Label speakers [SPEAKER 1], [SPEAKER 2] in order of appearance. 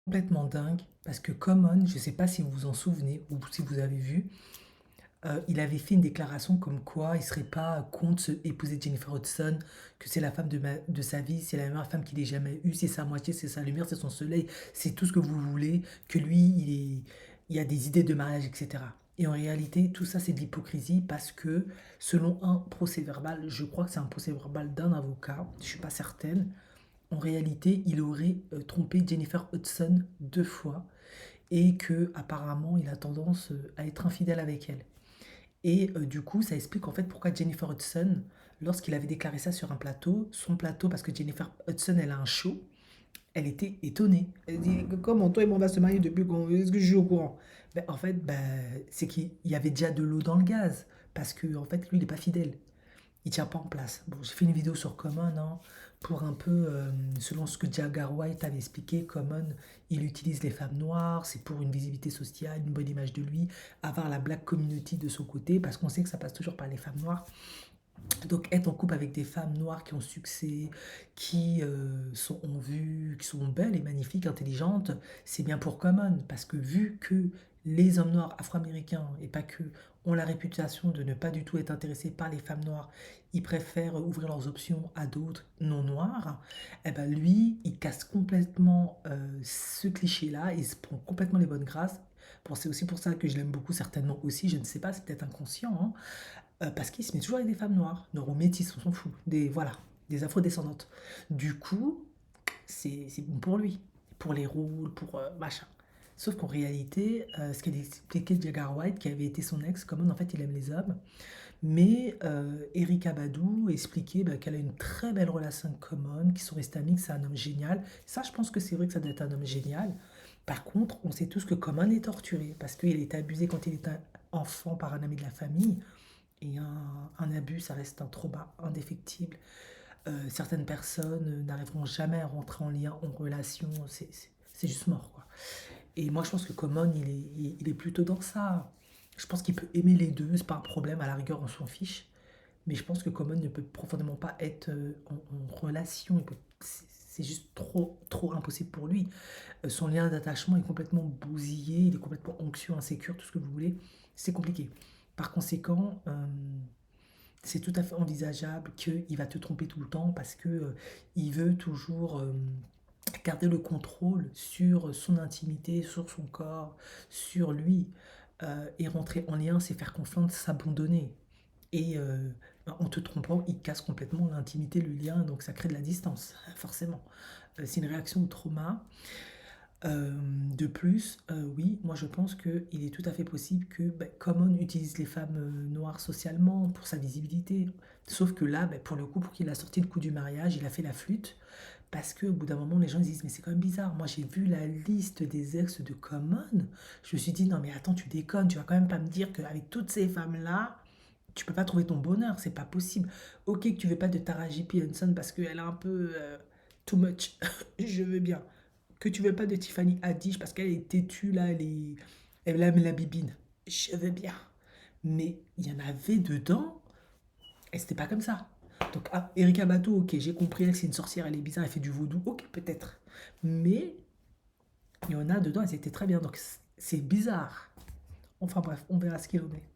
[SPEAKER 1] complètement dingue parce que Common, je sais pas si vous vous en souvenez ou si vous avez vu, il avait fait une déclaration comme quoi il serait pas contre épouser Jennifer Hudson, que c'est la femme de sa vie, c'est la meilleure femme qu'il ait jamais eue, c'est sa moitié, c'est sa lumière, c'est son soleil, c'est tout ce que vous voulez, que lui, il a des idées de mariage, etc. Et en réalité, tout ça, c'est de l'hypocrisie parce que, selon un procès-verbal, je crois que c'est un procès-verbal d'un avocat, je suis pas certaine, en réalité, il aurait trompé Jennifer Hudson 2 fois et que apparemment, il a tendance à être infidèle avec elle. Et du coup, ça explique en fait pourquoi Jennifer Hudson, lorsqu'il avait déclaré ça sur un plateau, son plateau, parce que Jennifer Hudson, elle a un show, elle était étonnée. Elle dit, comment toi et moi on va se marier depuis quand est-ce que je suis au courant? Ben, en fait, ben, c'est qu'il y avait déjà de l'eau dans le gaz, parce que en fait, lui, il n'est pas fidèle, il tient pas en place. Bon, j'ai fait une vidéo sur Common, hein, pour un peu, selon ce que Jagger White avait expliqué, Common, il utilise les femmes noires, c'est pour une visibilité sociale, une bonne image de lui, avoir la black community de son côté, parce qu'on sait que ça passe toujours par les femmes noires. Donc être en couple avec des femmes noires qui ont succès, qui sont en vue, qui sont belles et magnifiques, intelligentes, c'est bien pour Common, parce que vu que les hommes noirs afro-américains, et pas que, ont la réputation de ne pas du tout être intéressés par les femmes noires, ils préfèrent ouvrir leurs options à d'autres non noirs, et ben lui, il casse complètement ce cliché-là, il se prend complètement les bonnes grâces. Bon, c'est aussi pour ça que je l'aime beaucoup, certainement aussi, je ne sais pas, c'est peut-être inconscient, hein, parce qu'il se met toujours avec des femmes noires, nord ou métisses, on s'en fout, des, voilà, des afrodescendantes. Du coup, c'est bon pour lui, pour les rôles, pour machin. Sauf qu'en réalité, ce qu'elle expliquait Jagger White, qui avait été son ex, comment en fait il aime les hommes, mais Erika Badou expliquait bah, qu'elle a une très belle relation avec Common, qu'ils sont restés amis, que c'est un homme génial. Ça, je pense que c'est vrai que ça doit être un homme génial. Par contre, on sait tous que Common est torturé, parce qu'il a été abusé quand il était enfant par un ami de la famille. Et un abus, ça reste un trauma indéfectible. Certaines personnes n'arriveront jamais à rentrer en lien, en relation, c'est juste mort, quoi. Et moi, je pense que Common, il est plutôt dans ça. Je pense qu'il peut aimer les deux, c'est pas un problème, à la rigueur, on s'en fiche. Mais je pense que Common ne peut profondément pas être en relation. C'est juste trop, trop impossible pour lui. Son lien d'attachement est complètement bousillé, il est complètement anxieux, insécure, tout ce que vous voulez. C'est compliqué. Par conséquent, c'est tout à fait envisageable qu'il va te tromper tout le temps parce que il veut toujours garder le contrôle sur son intimité, sur son corps, sur lui. Et rentrer en lien, c'est faire confiance, s'abandonner. Et en te trompant, il casse complètement l'intimité, le lien, donc ça crée de la distance, forcément. C'est une réaction au trauma. De plus, oui, moi je pense qu'il est tout à fait possible que bah, Common utilise les femmes noires socialement pour sa visibilité. Sauf que là, bah, pour le coup, pour qu'il a sorti le coup du mariage, il a fait la flûte. Parce qu'au bout d'un moment, les gens ils disent, mais c'est quand même bizarre. Moi j'ai vu la liste des ex de Common. Je me suis dit, non mais attends, tu déconnes, tu vas quand même pas me dire qu'avec toutes ces femmes-là, tu peux pas trouver ton bonheur, c'est pas possible. Ok que tu veux pas de Taraji P. Henson parce qu'elle est un peu too much, je veux bien. Que tu veux pas de Tiffany Haddish parce qu'elle est têtue là, elle aime la bibine. Je veux bien. Mais il y en avait dedans et c'était pas comme ça. Donc ah, Erika Bato, ok, j'ai compris, elle c'est une sorcière, elle est bizarre, elle fait du vaudou, ok peut-être. Mais il y en a dedans, elles étaient très bien, donc c'est bizarre. Enfin bref, on verra ce qu'il en est.